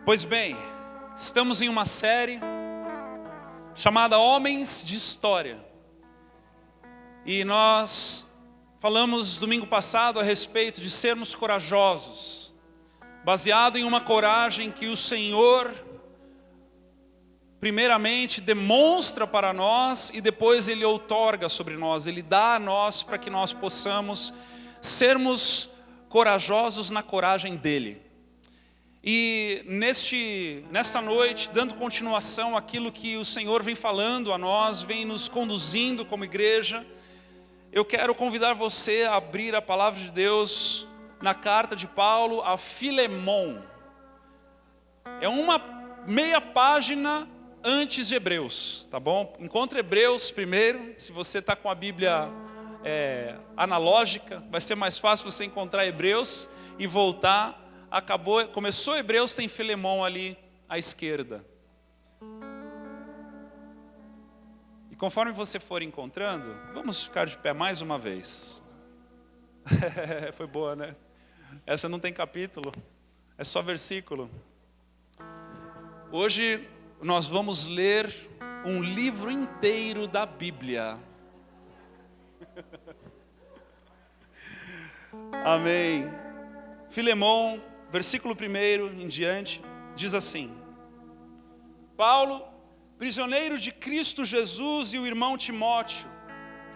Pois bem, estamos em uma série chamada Homens de História. E nós falamos domingo passado a respeito de sermos corajosos, baseado em uma coragem que o Senhor primeiramente demonstra para nós e depois Ele outorga sobre nós, Ele dá a nós para que nós possamos sermos corajosos na coragem dEle. E nesta noite, dando continuação àquilo que o Senhor vem falando a nós, vem nos conduzindo como igreja, eu quero convidar você a abrir a palavra de Deus na carta de Paulo a Filemon. É uma meia página antes de Hebreus, tá bom? Encontre Hebreus primeiro, se você está com a Bíblia analógica, vai ser mais fácil você encontrar Hebreus e voltar. Começou Hebreus, tem Filemon ali à esquerda. E conforme você for encontrando, vamos ficar de pé mais uma vez. Foi boa, né? Essa não tem capítulo, é só versículo. Hoje nós vamos ler um livro inteiro da Bíblia. Amém. Filemon, versículo 1 em diante, diz assim: Paulo, prisioneiro de Cristo Jesus, e o irmão Timóteo,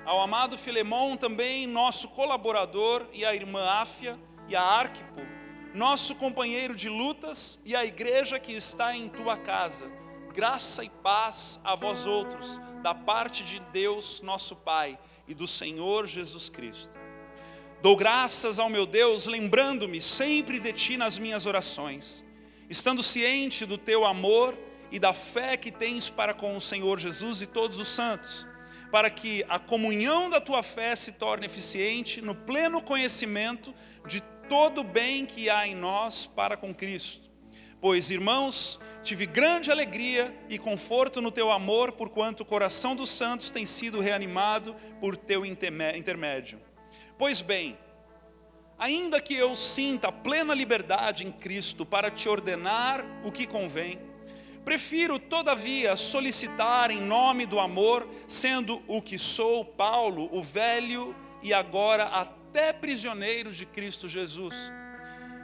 ao amado Filemon também, nosso colaborador, e a irmã Áfia e a Arquipo, nosso companheiro de lutas, e a igreja que está em tua casa, graça e paz a vós outros, da parte de Deus nosso Pai e do Senhor Jesus Cristo. Dou graças ao meu Deus, lembrando-me sempre de ti nas minhas orações, estando ciente do teu amor e da fé que tens para com o Senhor Jesus e todos os santos, para que a comunhão da tua fé se torne eficiente no pleno conhecimento de todo o bem que há em nós para com Cristo. Pois, irmãos, tive grande alegria e conforto no teu amor, porquanto o coração dos santos tem sido reanimado por teu intermédio. Pois bem, ainda que eu sinta plena liberdade em Cristo para te ordenar o que convém, prefiro todavia solicitar em nome do amor, sendo o que sou, Paulo, o velho e agora até prisioneiro de Cristo Jesus.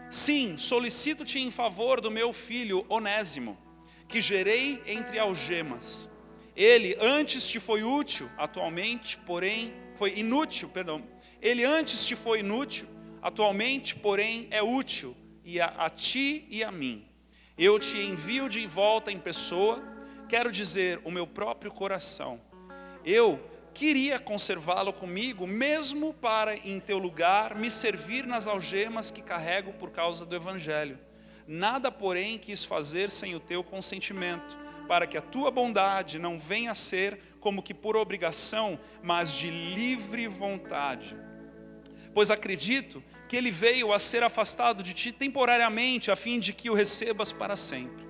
Sim, solicito-te em favor do meu filho Onésimo, que gerei entre algemas. Ele antes te foi útil, atualmente, porém, foi inútil, Ele antes te foi inútil, atualmente, porém, é útil, e a ti e a mim. Eu te envio de volta em pessoa, quero dizer, o meu próprio coração. Eu queria conservá-lo comigo, mesmo para, em teu lugar, me servir nas algemas que carrego por causa do Evangelho. Nada, porém, quis fazer sem o teu consentimento, para que a tua bondade não venha a ser como que por obrigação, mas de livre vontade. Pois acredito que ele veio a ser afastado de ti temporariamente, a fim de que o recebas para sempre.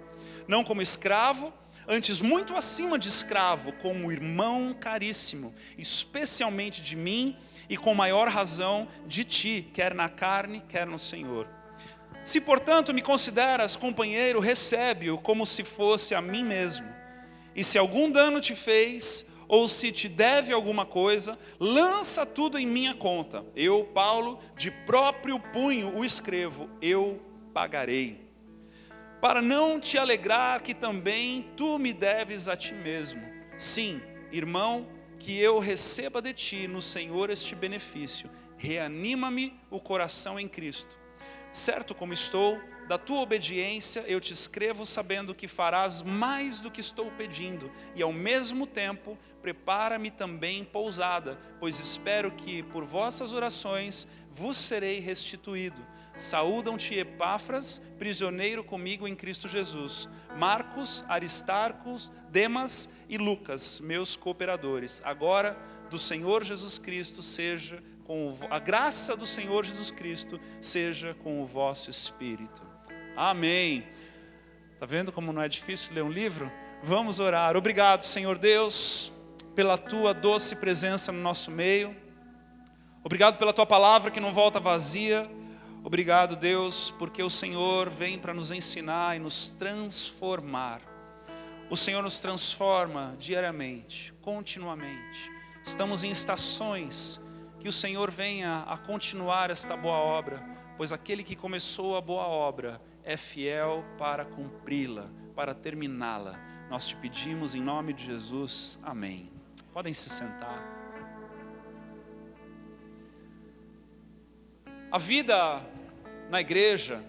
Não como escravo, antes muito acima de escravo, como irmão caríssimo, especialmente de mim e com maior razão de ti, quer na carne, quer no Senhor. Se, portanto, me consideras companheiro, recebe-o como se fosse a mim mesmo. E se algum dano te fez, ou se te deve alguma coisa, lança tudo em minha conta. Eu, Paulo, de próprio punho o escrevo, eu pagarei. Para não te alegrar que também tu me deves a ti mesmo. Sim, irmão, que eu receba de ti no Senhor este benefício. Reanima-me o coração em Cristo. Certo como estou, da tua obediência eu te escrevo sabendo que farás mais do que estou pedindo, e ao mesmo tempo prepara-me também pousada, pois espero que por vossas orações vos serei restituído. Saúdam-te Epáfras, prisioneiro comigo em Cristo Jesus, Marcos, Aristarcos, Demas e Lucas, meus cooperadores. Agora do Senhor Jesus Cristo seja com a graça do Senhor Jesus Cristo seja com o vosso espírito. Amém. Está vendo como não é difícil ler um livro? Vamos orar. Obrigado, Senhor Deus, pela tua doce presença no nosso meio. Obrigado pela tua palavra que não volta vazia. Obrigado, Deus, porque o Senhor vem para nos ensinar e nos transformar. O Senhor nos transforma diariamente, continuamente. Estamos em estações que o Senhor venha a continuar esta boa obra, pois aquele que começou a boa obra é fiel para cumpri-la, para terminá-la. Nós te pedimos em nome de Jesus. Amém. Podem se sentar. A vida na igreja,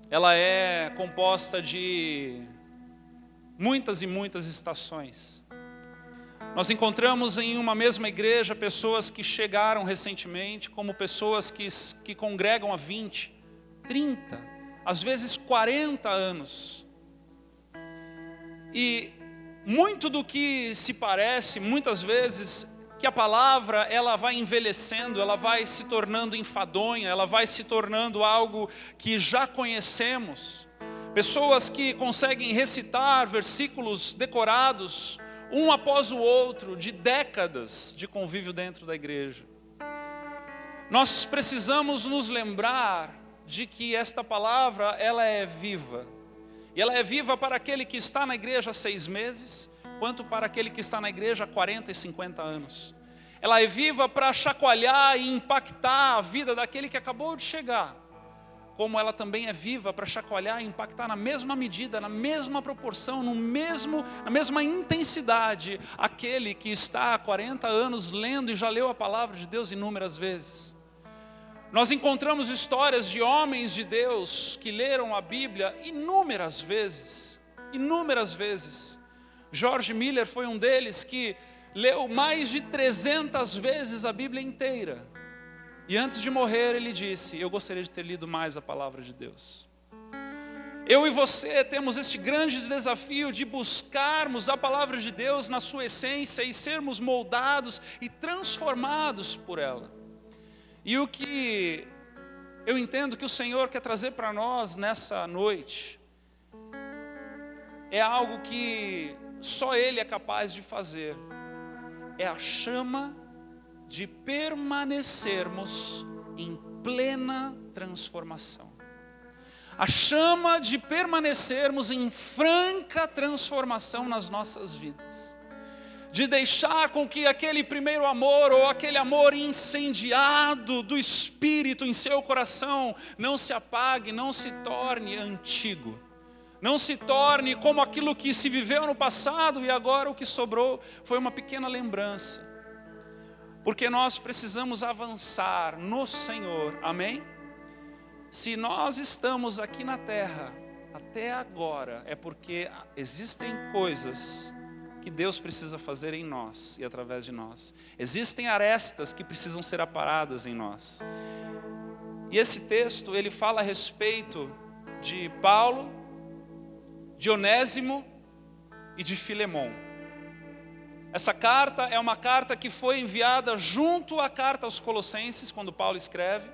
ela é composta de muitas e muitas estações. Nós encontramos em uma mesma igreja pessoas que chegaram recentemente, como pessoas que congregam há 20, 30, às vezes 40 anos. E muito do que se parece, muitas vezes, que a palavra ela vai envelhecendo, ela vai se tornando enfadonha, ela vai se tornando algo que já conhecemos. Pessoas que conseguem recitar versículos decorados, um após o outro, de décadas de convívio dentro da igreja. Nós precisamos nos lembrar de que esta palavra ela é viva. E ela é viva para aquele que está na igreja há 6 meses, quanto para aquele que está na igreja há 40 e 50 anos. Ela é viva para chacoalhar e impactar a vida daquele que acabou de chegar, como ela também é viva para chacoalhar e impactar na mesma medida, na mesma proporção, na mesma intensidade, aquele que está há 40 anos lendo e já leu a palavra de Deus inúmeras vezes. Nós encontramos histórias de homens de Deus que leram a Bíblia inúmeras vezes. George Miller foi um deles que leu mais de 300 vezes a Bíblia inteira. E antes de morrer ele disse: eu gostaria de ter lido mais a palavra de Deus. Eu e você temos este grande desafio de buscarmos a palavra de Deus na sua essência e sermos moldados e transformados por ela. E o que eu entendo que o Senhor quer trazer para nós nessa noite é algo que só Ele é capaz de fazer. É a chama de permanecermos em plena transformação. A chama de permanecermos em franca transformação nas nossas vidas. De deixar com que aquele primeiro amor ou aquele amor incendiado do Espírito em seu coração não se apague, não se torne antigo. Não se torne como aquilo que se viveu no passado e agora o que sobrou foi uma pequena lembrança. Porque nós precisamos avançar no Senhor, amém? Se nós estamos aqui na terra até agora, é porque existem coisas que Deus precisa fazer em nós e através de nós. Existem arestas que precisam ser aparadas em nós. E esse texto, ele fala a respeito de Paulo, de Onésimo e de Filemon. Essa carta é uma carta que foi enviada junto à carta aos Colossenses, quando Paulo escreve.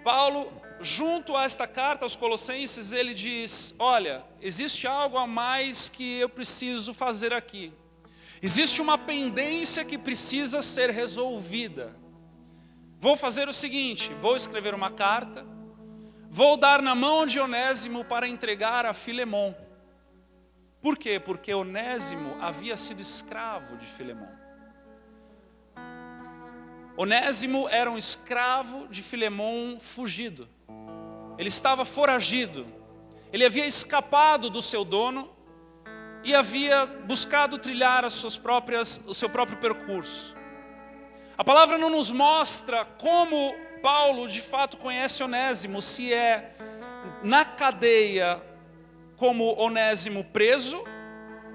Paulo, junto a esta carta aos Colossenses, ele diz: olha, existe algo a mais que eu preciso fazer aqui. Existe uma pendência que precisa ser resolvida. Vou fazer o seguinte, vou escrever uma carta, vou dar na mão de Onésimo para entregar a Filemon. Por quê? Porque Onésimo havia sido escravo de Filemon. Onésimo era um escravo de Filemon fugido. Ele estava foragido. Ele havia escapado do seu dono e havia buscado trilhar o seu próprio percurso. A palavra não nos mostra como Paulo de fato conhece Onésimo, se é na cadeia como Onésimo preso,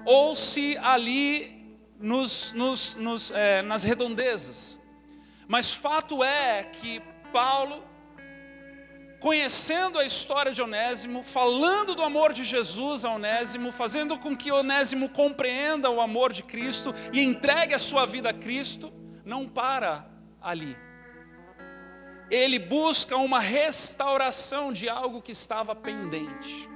ou se ali nas redondezas. Mas fato é que Paulo, conhecendo a história de Onésimo, falando do amor de Jesus a Onésimo, fazendo com que Onésimo compreenda o amor de Cristo e entregue a sua vida a Cristo, não para ali. Ele busca uma restauração de algo que estava pendente.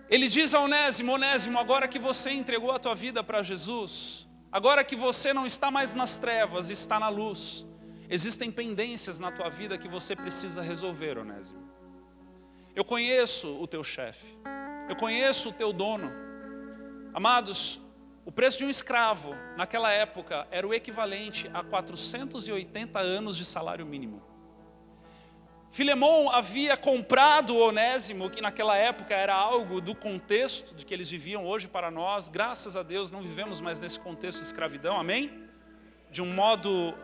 Ele diz a Onésimo: Onésimo, agora que você entregou a tua vida para Jesus, agora que você não está mais nas trevas, está na luz, Existem pendências na tua vida que você precisa resolver, Onésimo. Eu conheço o teu chefe. Eu conheço o teu dono. Amados, o preço de um escravo naquela época era o equivalente a 480 anos de salário mínimo. Filemão havia comprado o Onésimo, que naquela época era algo do contexto de que eles viviam hoje para nós. Graças a Deus não vivemos mais nesse contexto de escravidão, amém? De um modo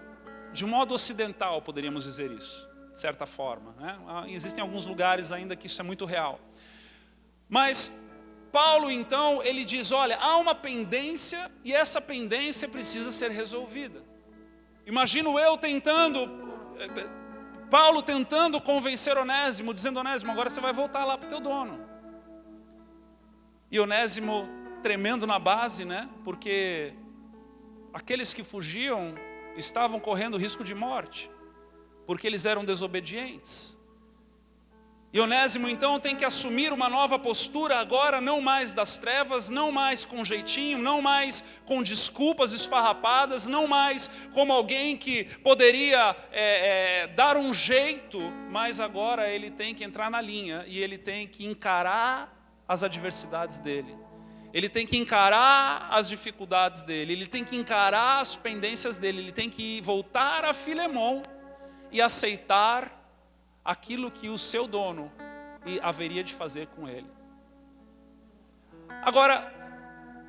ocidental, poderíamos dizer isso, de certa forma, né? Existem alguns lugares ainda que isso é muito real. Mas Paulo então, ele diz, olha, há uma pendência e essa pendência precisa ser resolvida. Imagino eu Paulo tentando convencer Onésimo, dizendo, Onésimo, agora você vai voltar lá para o teu dono. E Onésimo tremendo na base, né? Porque aqueles que fugiam estavam correndo risco de morte, porque eles eram desobedientes. E Onésimo então tem que assumir uma nova postura agora, não mais das trevas, não mais com jeitinho, não mais com desculpas esfarrapadas, não mais como alguém que poderia dar um jeito, mas agora ele tem que entrar na linha e ele tem que encarar as adversidades dele. Ele tem que encarar as dificuldades dele, ele tem que encarar as pendências dele, ele tem que voltar a Filemão e aceitar aquilo que o seu dono haveria de fazer com ele. Agora,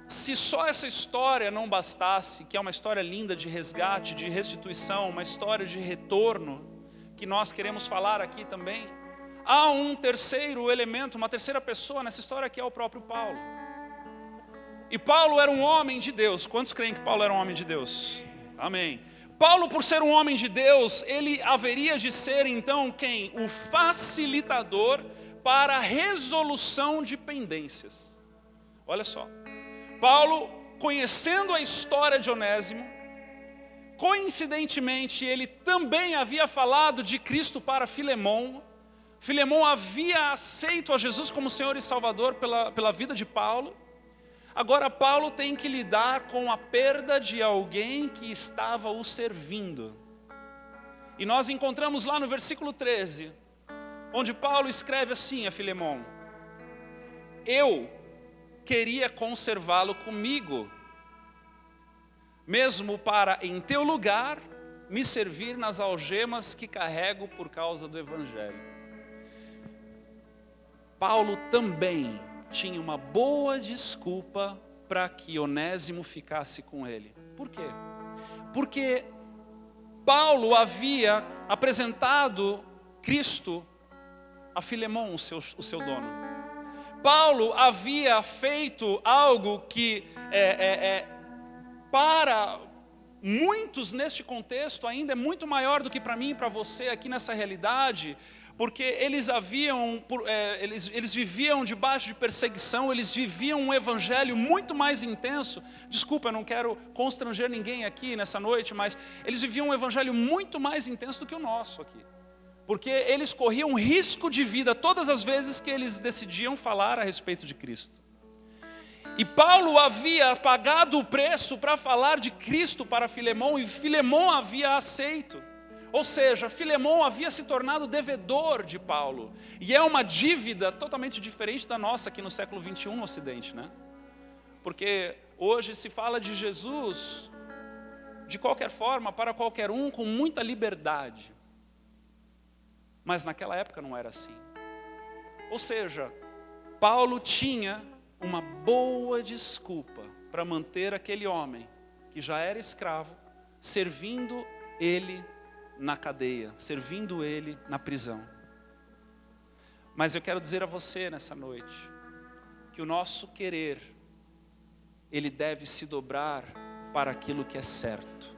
se só essa história não bastasse, que é uma história linda de resgate, de restituição, uma história de retorno, que nós queremos falar aqui também, há um terceiro elemento, uma terceira pessoa nessa história que é o próprio Paulo. E Paulo era um homem de Deus. Quantos creem que Paulo era um homem de Deus? Amém. Paulo, por ser um homem de Deus, ele haveria de ser então quem? O facilitador para a resolução de pendências. Olha só, Paulo, conhecendo a história de Onésimo, coincidentemente ele também havia falado de Cristo para Filemão. Filemão havia aceito a Jesus como Senhor e Salvador pela vida de Paulo. Agora Paulo tem que lidar com a perda de alguém que estava o servindo. E nós encontramos lá no versículo 13, onde Paulo escreve assim a Filemão: eu queria conservá-lo comigo, mesmo para em teu lugar me servir nas algemas que carrego por causa do Evangelho. Paulo também tinha uma boa desculpa para que Onésimo ficasse com ele. Por quê? Porque Paulo havia apresentado Cristo a Filemão, o seu dono. Paulo havia feito algo que para muitos neste contexto ainda é muito maior do que para mim e para você aqui nessa realidade, porque eles viviam debaixo de perseguição, eles viviam um evangelho muito mais intenso. Desculpa, eu não quero constranger ninguém aqui nessa noite, mas eles viviam um evangelho muito mais intenso do que o nosso aqui. Porque eles corriam risco de vida todas as vezes que eles decidiam falar a respeito de Cristo. E Paulo havia pagado o preço para falar de Cristo para Filemão, e Filemão havia aceito. Ou seja, Filemão havia se tornado devedor de Paulo. E é uma dívida totalmente diferente da nossa aqui no século 21 no Ocidente, né? Porque hoje se fala de Jesus, de qualquer forma, para qualquer um, com muita liberdade. Mas naquela época não era assim. Ou seja, Paulo tinha uma boa desculpa para manter aquele homem, que já era escravo, servindo ele na cadeia, servindo ele na prisão. Mas eu quero dizer a você nessa noite, que o nosso querer, ele deve se dobrar para aquilo que é certo,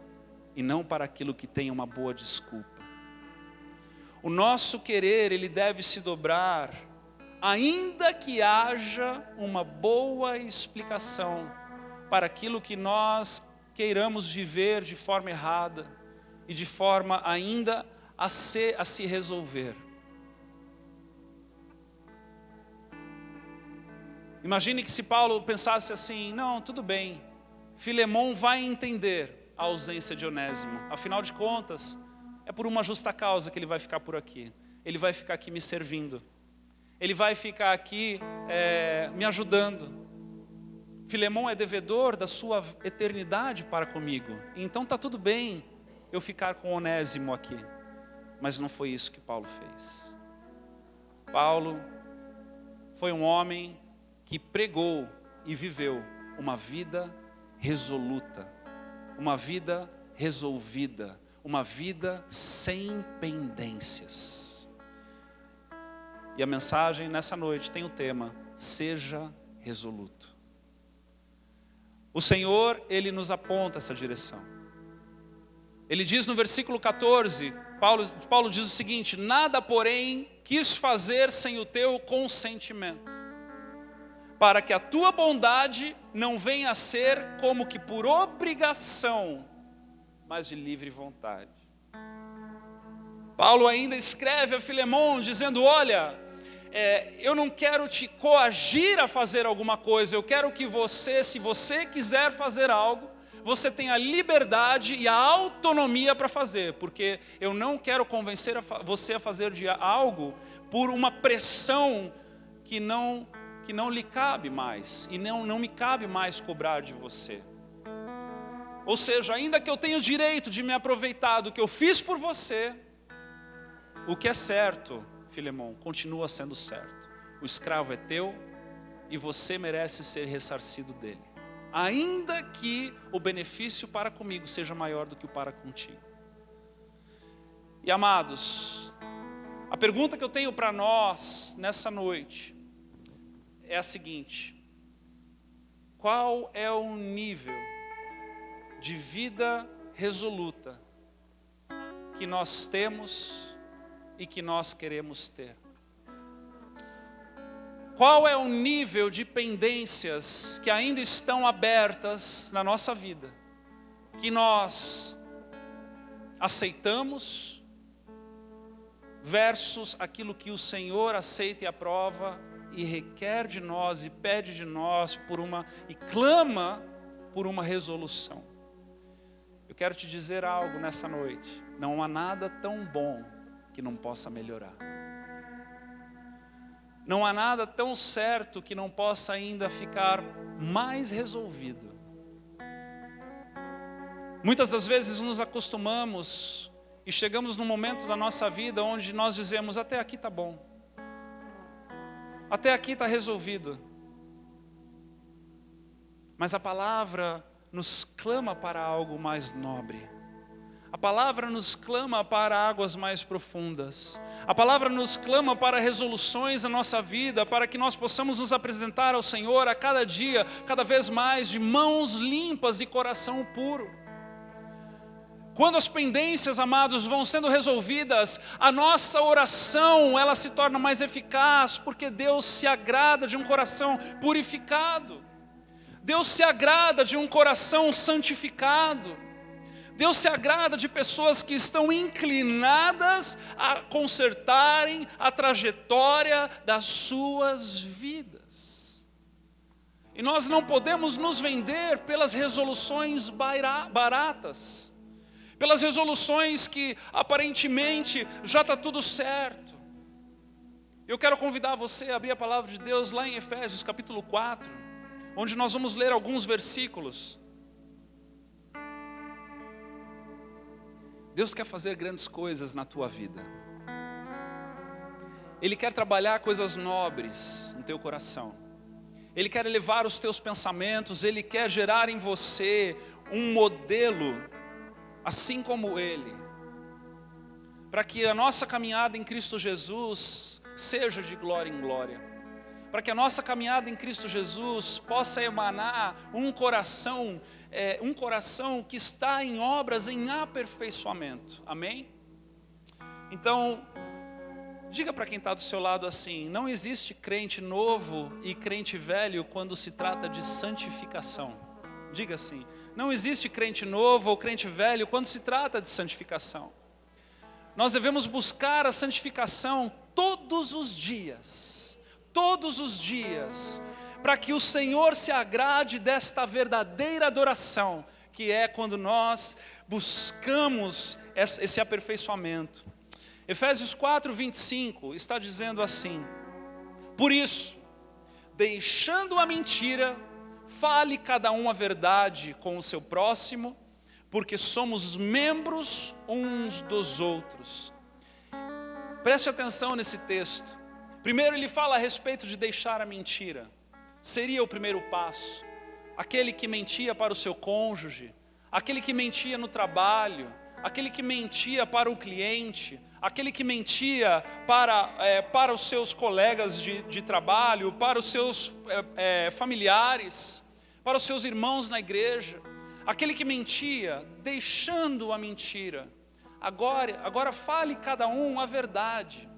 e não para aquilo que tem uma boa desculpa. O nosso querer, ele deve se dobrar, ainda que haja uma boa explicação para aquilo que nós queiramos viver de forma errada e de forma ainda a se resolver. Imagine que se Paulo pensasse assim: não, tudo bem, Filemão vai entender a ausência de Onésimo, afinal de contas, é por uma justa causa que ele vai ficar por aqui. Ele vai ficar aqui me servindo. Ele vai ficar aqui me ajudando. Filemão é devedor da sua eternidade para comigo. Então está tudo bem eu ficar com Onésimo aqui. Mas não foi isso que Paulo fez. Paulo foi um homem que pregou e viveu uma vida resoluta, uma vida resolvida, uma vida sem pendências. E a mensagem nessa noite tem o tema: seja resoluto. O Senhor, Ele nos aponta essa direção. Ele diz no versículo 14, Paulo diz o seguinte: nada, porém, quis fazer sem o teu consentimento, para que a tua bondade não venha a ser como que por obrigação, mas de livre vontade. Paulo ainda escreve a Filemão dizendo: olha, eu não quero te coagir a fazer alguma coisa, eu quero que você, se você quiser fazer algo, você tenha a liberdade e a autonomia para fazer, porque eu não quero convencer você a fazer de algo por uma pressão que não lhe cabe mais, e não me cabe mais cobrar de você. Ou seja, ainda que eu tenha o direito de me aproveitar do que eu fiz por você, o que é certo, Filemão, continua sendo certo. O escravo é teu e você merece ser ressarcido dele, ainda que o benefício para comigo seja maior do que o para contigo. E amados, a pergunta que eu tenho para nós nessa noite é a seguinte: qual é o nível de vida resoluta que nós temos e que nós queremos ter? Qual é o nível de pendências que ainda estão abertas na nossa vida, que nós aceitamos, versus aquilo que o Senhor aceita e aprova e requer de nós e pede de nós e clama por uma resolução? Eu quero te dizer algo nessa noite: não há nada tão bom que não possa melhorar. Não há nada tão certo que não possa ainda ficar mais resolvido. Muitas das vezes nos acostumamos e chegamos num momento da nossa vida onde nós dizemos: até aqui está bom, até aqui está resolvido. Mas a palavra nos clama para algo mais nobre. A palavra nos clama para águas mais profundas. A palavra nos clama para resoluções na nossa vida, para que nós possamos nos apresentar ao Senhor a cada dia, cada vez mais, de mãos limpas e coração puro. Quando as pendências, amados, vão sendo resolvidas, a nossa oração, ela se torna mais eficaz, porque Deus se agrada de um coração purificado. Deus se agrada de um coração santificado. Deus se agrada de pessoas que estão inclinadas a consertarem a trajetória das suas vidas. E nós não podemos nos vender pelas resoluções baratas, pelas resoluções que aparentemente já está tudo certo. Eu quero convidar você a abrir a palavra de Deus lá em Efésios capítulo 4, onde nós vamos ler alguns versículos. Deus quer fazer grandes coisas na tua vida. Ele quer trabalhar coisas nobres no teu coração. Ele quer elevar os teus pensamentos. Ele quer gerar em você um modelo assim como Ele, para que a nossa caminhada em Cristo Jesus seja de glória em glória, para que a nossa caminhada em Cristo Jesus possa emanar um coração que está em obras, em aperfeiçoamento. Amém? Então, diga para quem está do seu lado assim: não existe crente novo e crente velho quando se trata de santificação. Diga assim: não existe crente novo ou crente velho quando se trata de santificação. Nós devemos buscar a santificação todos os dias, para que o Senhor se agrade desta verdadeira adoração, que é quando nós buscamos esse aperfeiçoamento. Efésios 4:25 está dizendo assim: por isso, deixando a mentira, fale cada um a verdade com o seu próximo, porque somos membros uns dos outros. Preste atenção nesse texto. Primeiro ele fala a respeito de deixar a mentira. Seria o primeiro passo. Aquele que mentia para o seu cônjuge, aquele que mentia no trabalho, aquele que mentia para o cliente, aquele que mentia para os seus colegas de trabalho, para os seus familiares, para os seus irmãos na igreja, aquele que mentia, deixando a mentira. Agora fale cada um a verdade.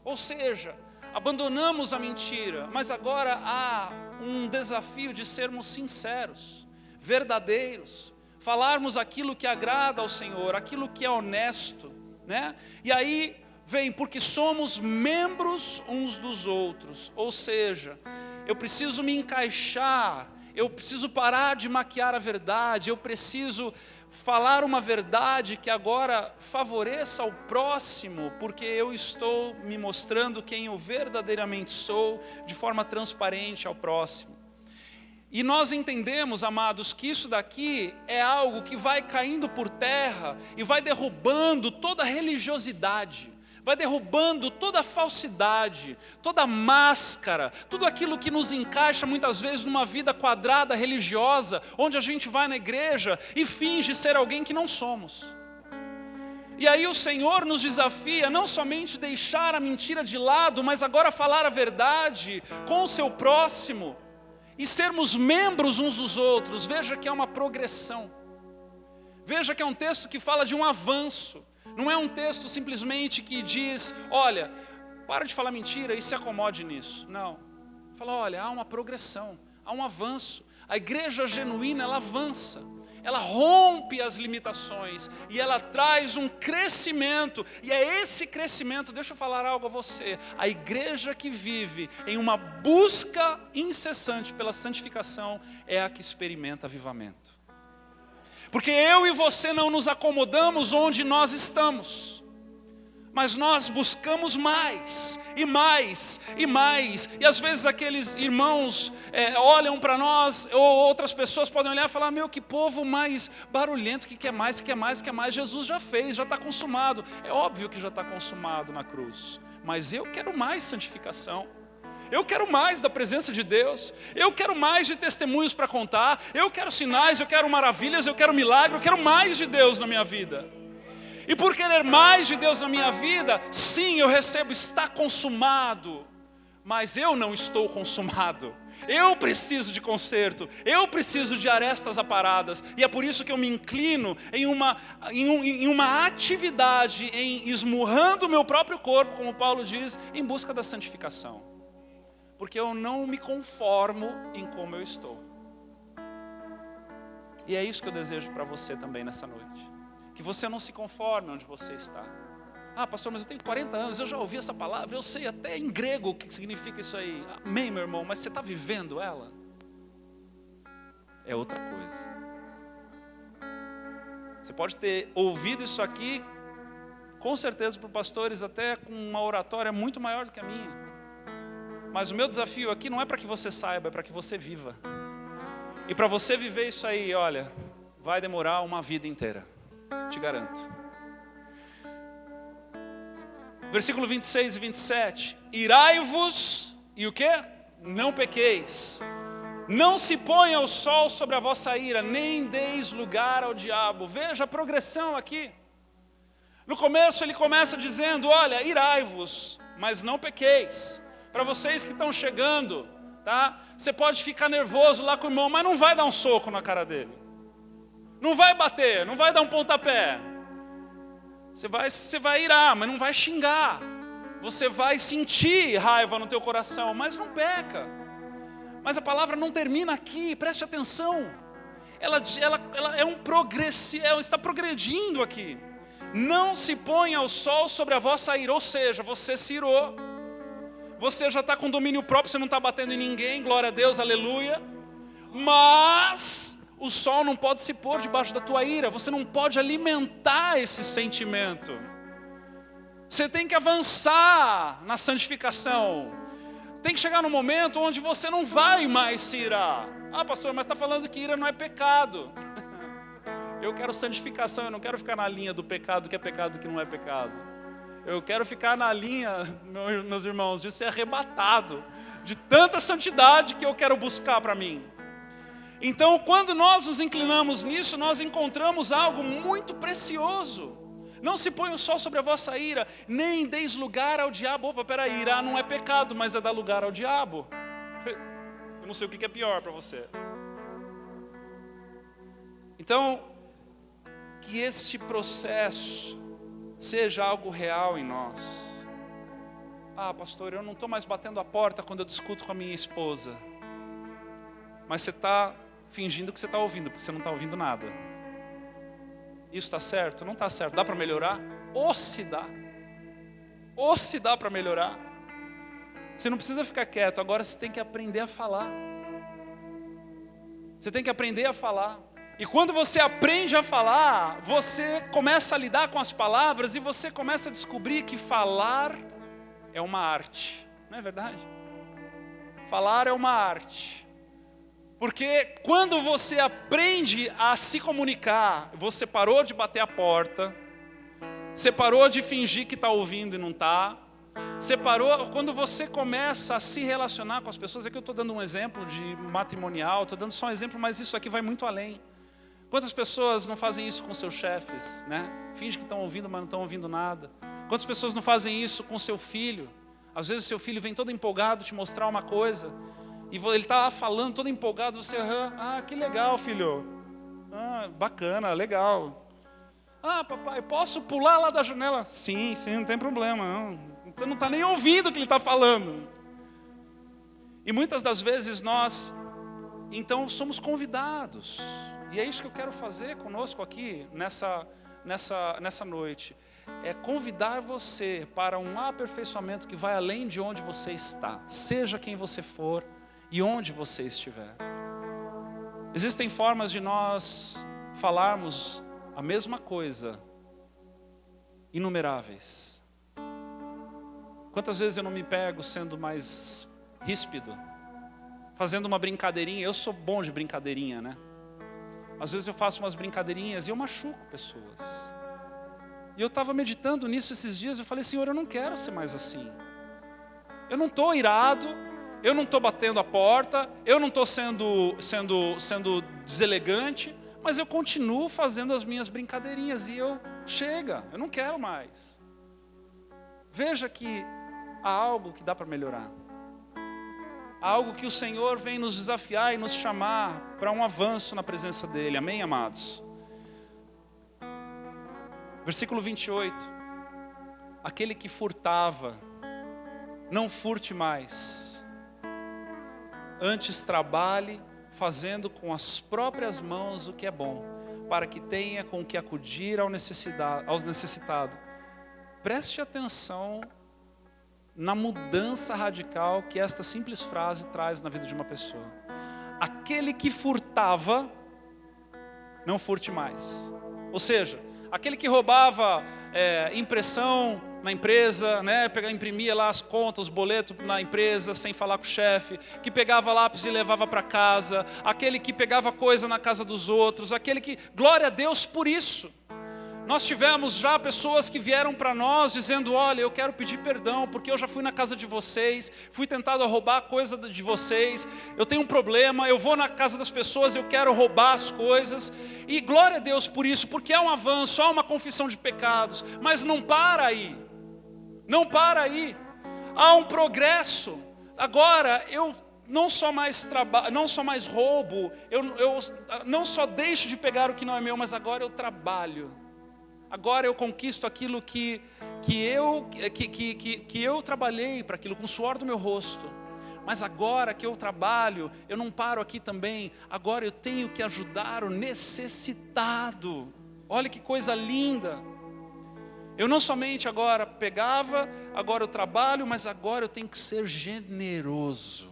Ou seja, abandonamos a mentira, mas agora há um desafio de sermos sinceros, verdadeiros, falarmos aquilo que agrada ao Senhor, aquilo que é honesto, né? E aí vem, porque somos membros uns dos outros, ou seja, eu preciso me encaixar, eu preciso parar de maquiar a verdade, eu preciso falar uma verdade que agora favoreça ao próximo, porque eu estou me mostrando quem eu verdadeiramente sou, de forma transparente ao próximo. E nós entendemos, amados, que isso daqui é algo que vai caindo por terra e vai derrubando toda a religiosidade, vai derrubando toda a falsidade, toda a máscara, tudo aquilo que nos encaixa muitas vezes numa vida quadrada religiosa, onde a gente vai na igreja e finge ser alguém que não somos. E aí o Senhor nos desafia não somente deixar a mentira de lado, mas agora falar a verdade com o seu próximo e sermos membros uns dos outros. Veja que é uma progressão. Veja que é um texto que fala de um avanço. Não é um texto simplesmente que diz, olha, para de falar mentira e se acomode nisso. Não. Fala, olha, há uma progressão, há um avanço. A igreja genuína, ela avança. Ela rompe as limitações e ela traz um crescimento. E é esse crescimento, deixa eu falar algo a você. A igreja que vive em uma busca incessante pela santificação é a que experimenta avivamento. Porque eu e você não nos acomodamos onde nós estamos, mas nós buscamos mais, e mais, e mais. E às vezes aqueles irmãos olham para nós, ou outras pessoas podem olhar e falar, meu, que povo mais barulhento, que quer mais, que quer mais, que quer mais. Jesus já fez, já está consumado. É óbvio que já está consumado na cruz, mas eu quero mais santificação. Eu quero mais da presença de Deus, eu quero mais de testemunhos para contar, eu quero sinais, eu quero maravilhas, eu quero milagre, eu quero mais de Deus na minha vida. E por querer mais de Deus na minha vida, sim, eu recebo, está consumado, mas eu não estou consumado. Eu preciso de conserto, eu preciso de arestas aparadas, e é por isso que eu me inclino em uma atividade, em esmurrando o meu próprio corpo, como Paulo diz, em busca da santificação. Porque eu não me conformo em como eu estou. E é isso que eu desejo para você também nessa noite. Que você não se conforme onde você está. Ah, pastor, mas eu tenho 40 anos, eu já ouvi essa palavra, eu sei até em grego o que significa isso aí. Amém, meu irmão, mas você está vivendo ela? É outra coisa. Você pode ter ouvido isso aqui, com certeza por pastores até com uma oratória muito maior do que a minha. Mas o meu desafio aqui não é para que você saiba, é para que você viva. E para você viver isso aí, olha, vai demorar uma vida inteira, te garanto. Versículo 26 e 27. Irai-vos, e o quê? Não pequeis. Não se ponha o sol sobre a vossa ira, nem deis lugar ao diabo. Veja a progressão aqui. No começo ele começa dizendo, olha, irai-vos, mas não pequeis. Para vocês que estão chegando, tá? Você pode ficar nervoso lá com o irmão, mas não vai dar um soco na cara dele. Não vai bater, não vai dar um pontapé. Você vai irar, mas não vai xingar. Você vai sentir raiva no teu coração, mas não peca. Mas a palavra não termina aqui, preste atenção. Ela é um progresso, ela está progredindo aqui. Não se ponha o sol sobre a vossa ira, ou seja, você se irou. Você já está com domínio próprio, você não está batendo em ninguém, glória a Deus, aleluia. Mas o sol não pode se pôr debaixo da tua ira, você não pode alimentar esse sentimento. Você tem que avançar na santificação. Tem que chegar no momento onde você não vai mais se irar. Ah, pastor, mas está falando que ira não é pecado. Eu quero santificação, eu não quero ficar na linha do pecado que é pecado, que não é pecado. Eu quero ficar na linha, meus irmãos, de ser arrebatado de tanta santidade que eu quero buscar para mim. Então, quando nós nos inclinamos nisso, nós encontramos algo muito precioso. Não se põe o sol sobre a vossa ira, nem deis lugar ao diabo. Opa, peraí, irar não é pecado, mas é dar lugar ao diabo. Eu não sei o que é pior para você. Então, que este processo seja algo real em nós. Ah, pastor, eu não estou mais batendo a porta quando eu discuto com a minha esposa. Mas você está fingindo que você está ouvindo, porque você não está ouvindo nada. Isso está certo? Não está certo. Dá para melhorar? Ou se dá. Ou se dá para melhorar. Você não precisa ficar quieto, agora você tem que aprender a falar. Você tem que aprender a falar. E quando você aprende a falar, você começa a lidar com as palavras e você começa a descobrir que falar é uma arte. Não é verdade? Falar é uma arte. Porque quando você aprende a se comunicar, você parou de bater a porta, você parou de fingir que está ouvindo e não está, você parou, quando você começa a se relacionar com as pessoas, aqui eu estou dando um exemplo de matrimonial, estou dando só um exemplo, mas isso aqui vai muito além. Quantas pessoas não fazem isso com seus chefes, né? Fingem que estão ouvindo, mas não estão ouvindo nada. Quantas pessoas não fazem isso com seu filho? Às vezes o seu filho vem todo empolgado te mostrar uma coisa, e ele está lá falando, todo empolgado, você, que legal, filho. Bacana, legal. Papai, posso pular lá da janela? Sim, não tem problema. Não. Você não está nem ouvindo o que ele está falando. E muitas das vezes nós, então, somos convidados. E é isso que eu quero fazer conosco aqui, nessa noite. É convidar você para um aperfeiçoamento que vai além de onde você está. Seja quem você for e onde você estiver. Existem formas de nós falarmos a mesma coisa, inumeráveis. Quantas vezes eu não me pego sendo mais ríspido, fazendo uma brincadeirinha? Eu sou bom de brincadeirinha, né? Às vezes eu faço umas brincadeirinhas e eu machuco pessoas. E eu estava meditando nisso esses dias, eu falei, Senhor, eu não quero ser mais assim. Eu não estou irado, eu não estou batendo a porta, eu não estou sendo deselegante, mas eu continuo fazendo as minhas brincadeirinhas e eu não quero mais. Veja que há algo que dá para melhorar. Há algo que o Senhor vem nos desafiar e nos chamar para um avanço na presença dEle. Amém, amados? Versículo 28. Aquele que furtava, não furte mais. Antes trabalhe, fazendo com as próprias mãos o que é bom, para que tenha com que acudir ao necessitado. Preste atenção na mudança radical que esta simples frase traz na vida de uma pessoa. Aquele que furtava, não furte mais. Ou seja, aquele que roubava impressão na empresa, né, imprimia lá as contas, os boletos na empresa sem falar com o chefe, que pegava lápis e levava para casa, aquele que pegava coisa na casa dos outros, aquele que, glória a Deus por isso. Nós tivemos já pessoas que vieram para nós dizendo, olha, eu quero pedir perdão, porque eu já fui na casa de vocês, fui tentado a roubar coisa de vocês, eu tenho um problema, eu vou na casa das pessoas, eu quero roubar as coisas, e glória a Deus por isso, porque há um avanço, há uma confissão de pecados, mas não para aí, há um progresso. Agora eu não só mais roubo, eu não só deixo de pegar o que não é meu, mas agora eu trabalho. Agora eu conquisto aquilo que eu trabalhei para aquilo, com o suor do meu rosto. Mas agora que eu trabalho, eu não paro aqui também. Agora eu tenho que ajudar o necessitado. Olha que coisa linda. Eu não somente agora pegava, agora eu trabalho, mas agora eu tenho que ser generoso.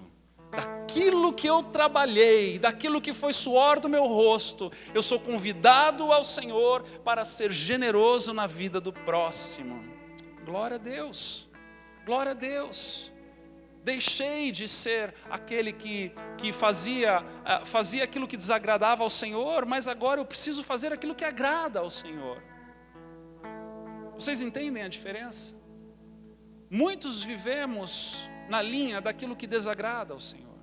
daquilo que eu trabalhei, daquilo que foi suor do meu rosto, eu sou convidado ao Senhor para ser generoso na vida do próximo. Glória a Deus, glória a Deus. Deixei de ser aquele que fazia aquilo que desagradava ao Senhor, mas agora eu preciso fazer aquilo que agrada ao Senhor. Vocês entendem a diferença? Muitos vivemos na linha daquilo que desagrada ao Senhor.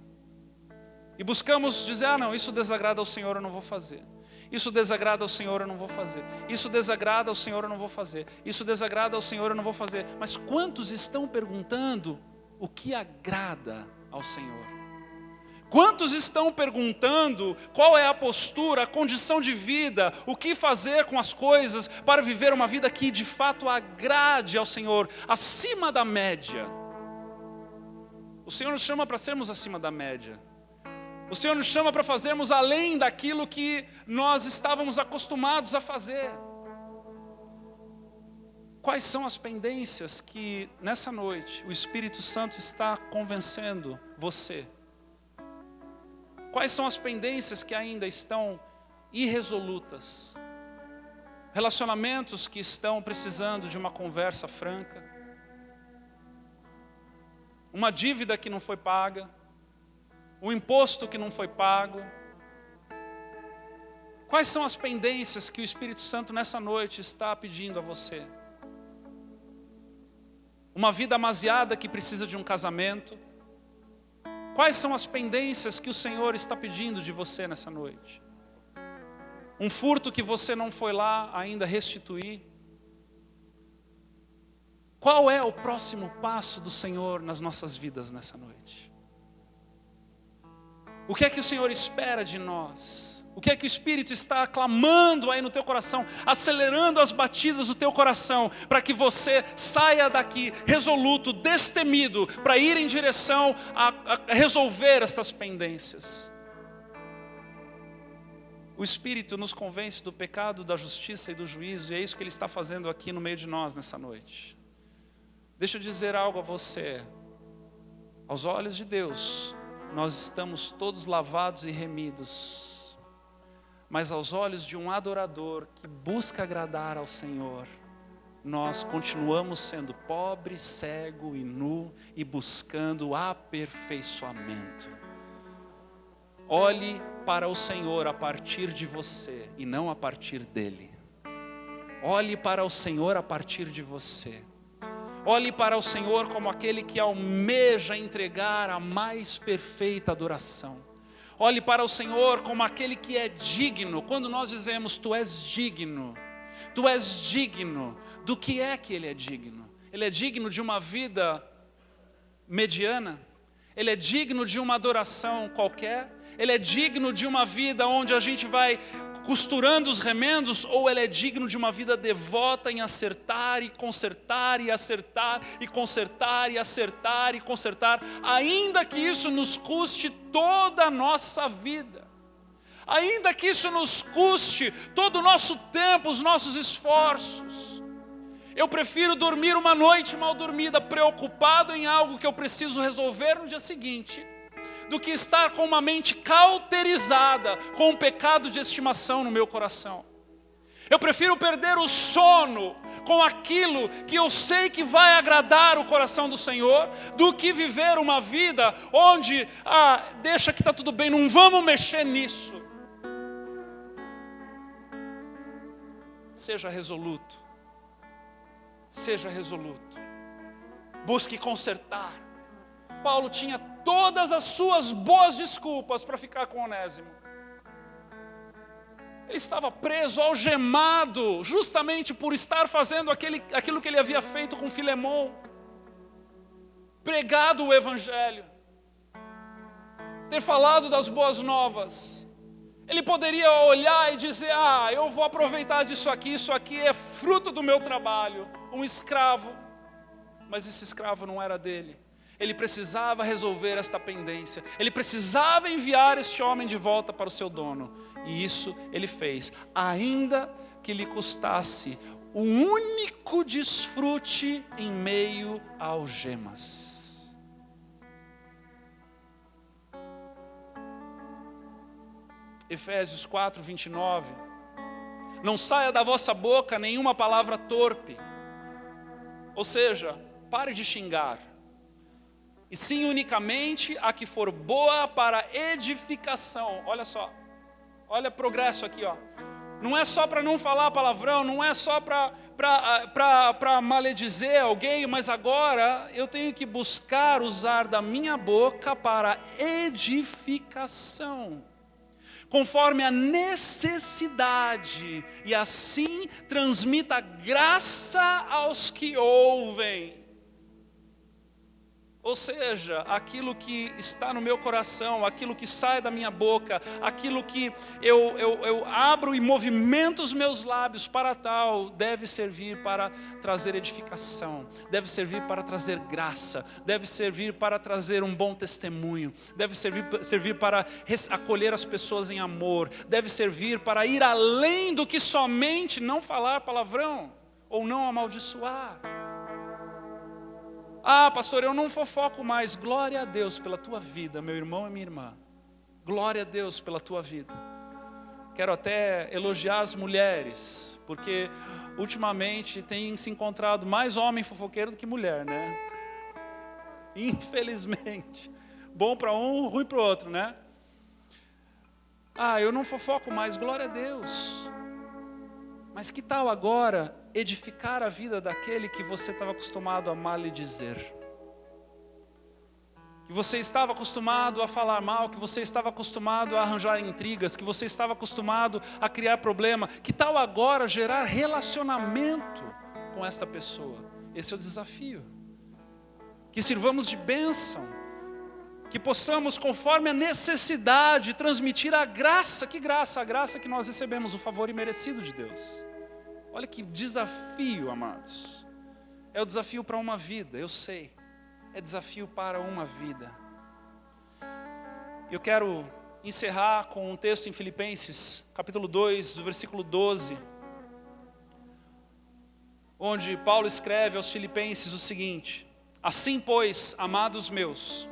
E buscamos dizer, não, isso desagrada ao Senhor, eu não vou fazer. Isso desagrada ao Senhor, eu não vou fazer. Isso desagrada ao Senhor, eu não vou fazer. Isso desagrada ao Senhor, eu não vou fazer. Mas quantos estão perguntando o que agrada ao Senhor? Quantos estão perguntando qual é a postura, a condição de vida, o que fazer com as coisas para viver uma vida que de fato agrade ao Senhor, acima da média? O Senhor nos chama para sermos acima da média. O Senhor nos chama para fazermos além daquilo que nós estávamos acostumados a fazer. Quais são as pendências que nessa noite o Espírito Santo está convencendo você? Quais são as pendências que ainda estão irresolutas? Relacionamentos que estão precisando de uma conversa franca? Uma dívida que não foi paga? Um imposto que não foi pago? Quais são as pendências que o Espírito Santo nessa noite está pedindo a você? Uma vida amaziada que precisa de um casamento? Quais são as pendências que o Senhor está pedindo de você nessa noite? Um furto que você não foi lá ainda restituir? Qual é o próximo passo do Senhor nas nossas vidas nessa noite? O que é que o Senhor espera de nós? O que é que o Espírito está clamando aí no teu coração, acelerando as batidas do teu coração, para que você saia daqui resoluto, destemido, para ir em direção a resolver estas pendências? O Espírito nos convence do pecado, da justiça e do juízo, e é isso que Ele está fazendo aqui no meio de nós nessa noite. Deixa eu dizer algo a você. Aos olhos de Deus, nós estamos todos lavados e remidos. Mas aos olhos de um adorador que busca agradar ao Senhor, nós continuamos sendo pobre, cego e nu e buscando aperfeiçoamento. Olhe para o Senhor a partir de você e não a partir dele. Olhe para o Senhor a partir de você. Olhe para o Senhor como aquele que almeja entregar a mais perfeita adoração. Olhe para o Senhor como aquele que é digno. Quando nós dizemos, tu és digno do que é que Ele é digno? Ele é digno de uma vida mediana? Ele é digno de uma adoração qualquer? Ele é digno de uma vida onde a gente vai costurando os remendos, ou Ele é digno de uma vida devota em acertar e consertar e acertar e consertar e acertar e consertar, ainda que isso nos custe toda a nossa vida, ainda que isso nos custe todo o nosso tempo, os nossos esforços. Eu prefiro dormir uma noite mal dormida, preocupado em algo que eu preciso resolver no dia seguinte, do que estar com uma mente cauterizada com um pecado de estimação no meu coração. Eu prefiro perder o sono com aquilo que eu sei que vai agradar o coração do Senhor, do que viver uma vida onde, deixa que está tudo bem, não vamos mexer nisso. Seja resoluto. Seja resoluto. Busque consertar. Paulo tinha todas as suas boas desculpas para ficar com Onésimo. Ele estava preso, algemado, justamente por estar fazendo aquilo que ele havia feito com Filemon. Pregado o Evangelho. Ter falado das boas novas. Ele poderia olhar e dizer, eu vou aproveitar disso aqui, isso aqui é fruto do meu trabalho. Um escravo. Mas esse escravo não era dele. Ele precisava resolver esta pendência. Ele precisava enviar este homem de volta para o seu dono. E isso ele fez, ainda que lhe custasse o único desfrute em meio a algemas. Efésios 4, 29. Não saia da vossa boca nenhuma palavra torpe. Ou seja, pare de xingar. E sim unicamente a que for boa para edificação. Olha só, olha progresso aqui, ó. Não é só para não falar palavrão, não é só para maledizer alguém, mas agora eu tenho que buscar usar da minha boca para edificação, conforme a necessidade, e assim transmita graça aos que ouvem. Ou seja, aquilo que está no meu coração, aquilo que sai da minha boca, aquilo que eu abro e movimento os meus lábios para tal, deve servir para trazer edificação, deve servir para trazer graça, deve servir para trazer um bom testemunho, deve servir para acolher as pessoas em amor, deve servir para ir além do que somente não falar palavrão ou não amaldiçoar. Ah, pastor, eu não fofoco mais. Glória a Deus pela tua vida, meu irmão e minha irmã. Glória a Deus pela tua vida. Quero até elogiar as mulheres, porque ultimamente tem se encontrado mais homem fofoqueiro do que mulher, né? Infelizmente. Bom para um, ruim para o outro, né? Ah, eu não fofoco mais. Glória a Deus. Mas que tal agora edificar a vida daquele que você estava acostumado a maldizer? Que você estava acostumado a falar mal, que você estava acostumado a arranjar intrigas, que você estava acostumado a criar problema. Que tal agora gerar relacionamento com esta pessoa? Esse é o desafio. Que sirvamos de bênção, que possamos, conforme a necessidade, transmitir a graça. Que graça? A graça que nós recebemos, o favor imerecido de Deus. Olha que desafio, amados. É o desafio para uma vida, eu sei. É desafio para uma vida. Eu quero encerrar com um texto em Filipenses, capítulo 2, do versículo 12. Onde Paulo escreve aos Filipenses o seguinte: assim, pois, amados meus,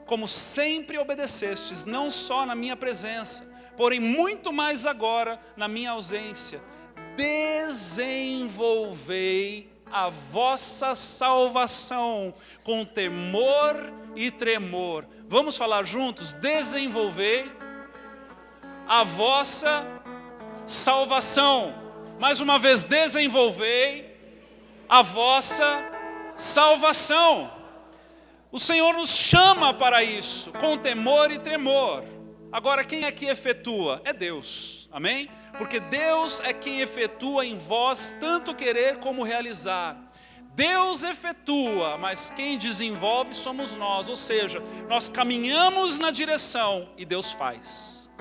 como sempre obedecestes, não só na minha presença, porém muito mais agora na minha ausência, desenvolvei a vossa salvação com temor e tremor. Vamos falar juntos? Desenvolvei a vossa salvação. Mais uma vez, desenvolvei a vossa salvação. O Senhor nos chama para isso, com temor e tremor. Agora, quem é que efetua? É Deus, amém? Porque Deus é quem efetua em vós tanto querer como realizar. Deus efetua, mas quem desenvolve somos nós. Ou seja, nós caminhamos na direção e Deus faz.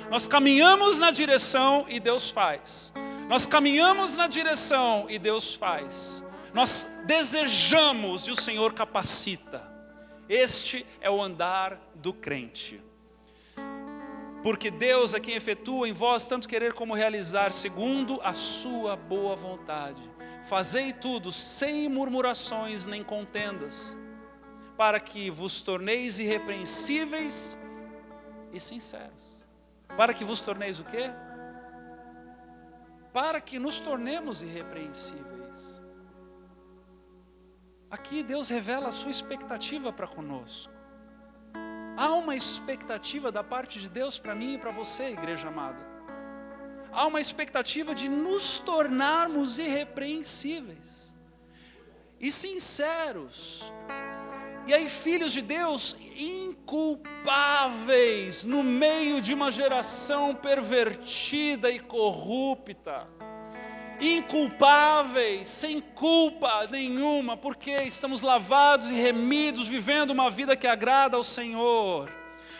Nós caminhamos na direção e Deus faz. Nós caminhamos na direção e Deus faz. Nós desejamos e o Senhor capacita. Este é o andar do crente. Porque Deus é quem efetua em vós tanto querer como realizar, segundo a sua boa vontade. Fazei tudo sem murmurações nem contendas, para que vos torneis irrepreensíveis e sinceros. Para que vos torneis o quê? Para que nos tornemos irrepreensíveis. Aqui Deus revela a sua expectativa para conosco. Há uma expectativa da parte de Deus para mim e para você, igreja amada. Há uma expectativa de nos tornarmos irrepreensíveis e sinceros. E aí, filhos de Deus, inculpáveis no meio de uma geração pervertida e corrupta. Inculpáveis, sem culpa nenhuma, porque estamos lavados e remidos, vivendo uma vida que agrada ao Senhor,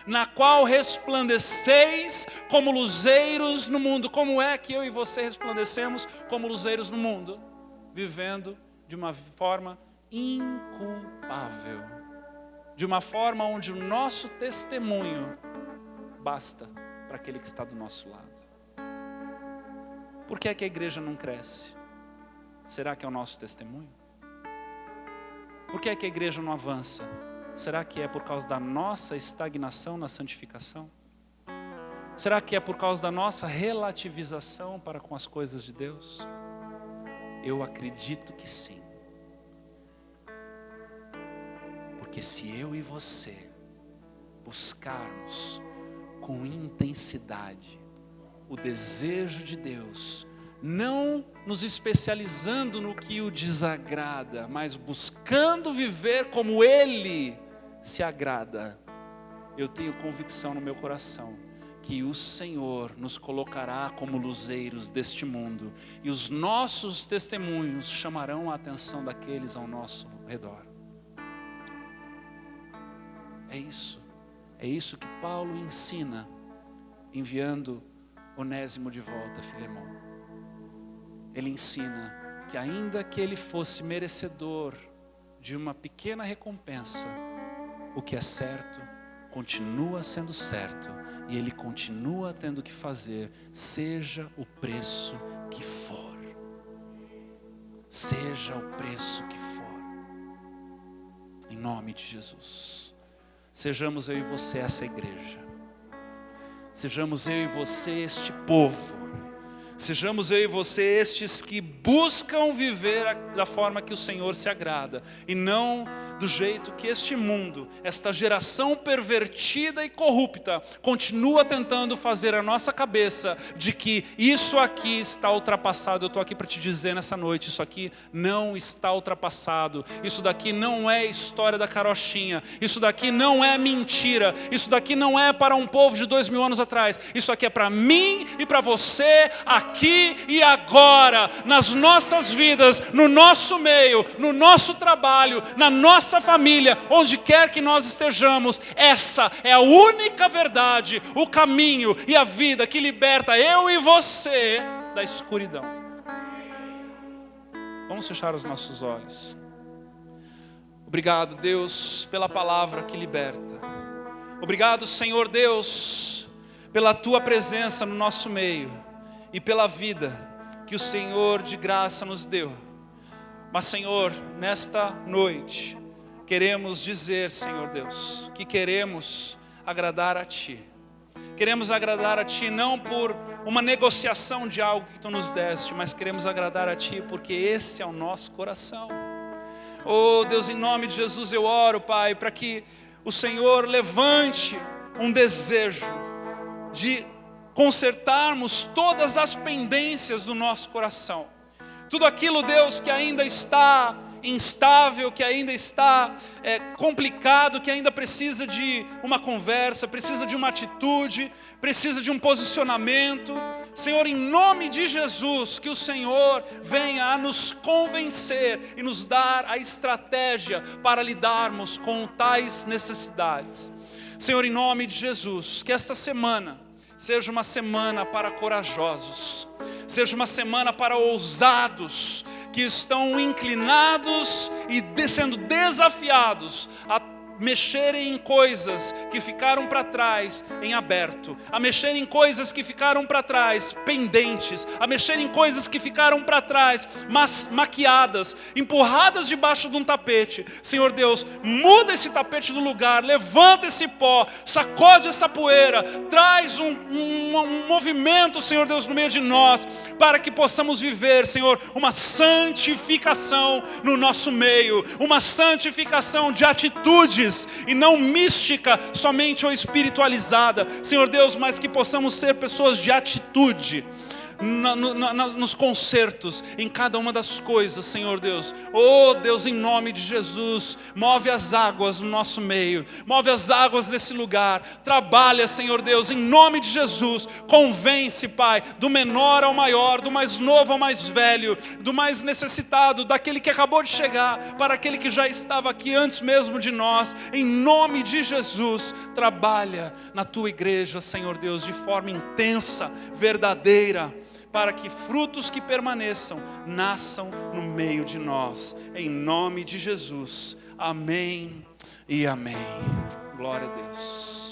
na qual resplandeceis como luzeiros no mundo. Como é que eu e você resplandecemos como luzeiros no mundo? Vivendo de uma forma inculpável, de uma forma onde o nosso testemunho basta para aquele que está do nosso lado. Por que é que a igreja não cresce? Será que é o nosso testemunho? Por que é que a igreja não avança? Será que é por causa da nossa estagnação na santificação? Será que é por causa da nossa relativização para com as coisas de Deus? Eu acredito que sim. Porque se eu e você buscarmos com intensidade o desejo de Deus, não nos especializando no que o desagrada, mas buscando viver como Ele se agrada, eu tenho convicção no meu coração que o Senhor nos colocará como luzeiros deste mundo, e os nossos testemunhos chamarão a atenção daqueles ao nosso redor. É isso que Paulo ensina, enviando Onésimo de volta a Filemão. Ele ensina que ainda que ele fosse merecedor de uma pequena recompensa, o que é certo continua sendo certo, e ele continua tendo que fazer, seja o preço que for. Seja o preço que for. Em nome de Jesus. Sejamos eu e você essa igreja. Sejamos eu e você este povo. Sejamos eu e você estes que buscam viver da forma que o Senhor se agrada, e não do jeito que este mundo, esta geração pervertida e corrupta, continua tentando fazer a nossa cabeça de que isso aqui está ultrapassado. Eu estou aqui para te dizer nessa noite, isso aqui não está ultrapassado. Isso daqui não é história da carochinha. Isso daqui não é mentira. Isso daqui não é para um povo de 2000 anos atrás. Isso aqui é para mim e para você, aqui e agora, nas nossas vidas, no nosso meio, no nosso trabalho, na nossa família, onde quer que nós estejamos. Essa é a única verdade, o caminho e a vida que liberta eu e você da escuridão. Vamos fechar os nossos olhos. Obrigado, Deus, pela palavra que liberta. Obrigado, Senhor Deus, pela Tua presença no nosso meio e pela vida que o Senhor de graça nos deu. Mas, Senhor, nesta noite, queremos dizer, Senhor Deus, que queremos agradar a Ti. Queremos agradar a Ti não por uma negociação de algo que Tu nos deste, mas queremos agradar a Ti porque esse é o nosso coração. Oh Deus, em nome de Jesus eu oro, Pai, para que o Senhor levante um desejo de consertarmos todas as pendências do nosso coração. Tudo aquilo, Deus, que ainda está instável, que ainda está complicado, que ainda precisa de uma conversa, precisa de uma atitude, precisa de um posicionamento. Senhor, em nome de Jesus, que o Senhor venha a nos convencer e nos dar a estratégia para lidarmos com tais necessidades. Senhor, em nome de Jesus, que esta semana seja uma semana para corajosos, seja uma semana para ousados, que estão inclinados e sendo desafiados a mexerem em coisas que ficaram para trás em aberto, a mexerem em coisas que ficaram para trás pendentes, a mexerem em coisas que ficaram para trás maquiadas, empurradas debaixo de um tapete. Senhor Deus, muda esse tapete do lugar, levanta esse pó, sacode essa poeira, traz um movimento, Senhor Deus, no meio de nós, para que possamos viver, Senhor, uma santificação no nosso meio, uma santificação de atitudes e não mística somente ou espiritualizada, Senhor Deus, mas que possamos ser pessoas de atitude nos concertos, em cada uma das coisas, Senhor Deus. Oh Deus, em nome de Jesus, move as águas no nosso meio, move as águas nesse lugar, trabalha, Senhor Deus, em nome de Jesus. Convence, Pai, do menor ao maior, do mais novo ao mais velho, do mais necessitado, daquele que acabou de chegar, para aquele que já estava aqui antes mesmo de nós. Em nome de Jesus, trabalha na Tua igreja, Senhor Deus, de forma intensa, verdadeira, para que frutos que permaneçam, nasçam no meio de nós. Em nome de Jesus. Amém e amém. Glória a Deus.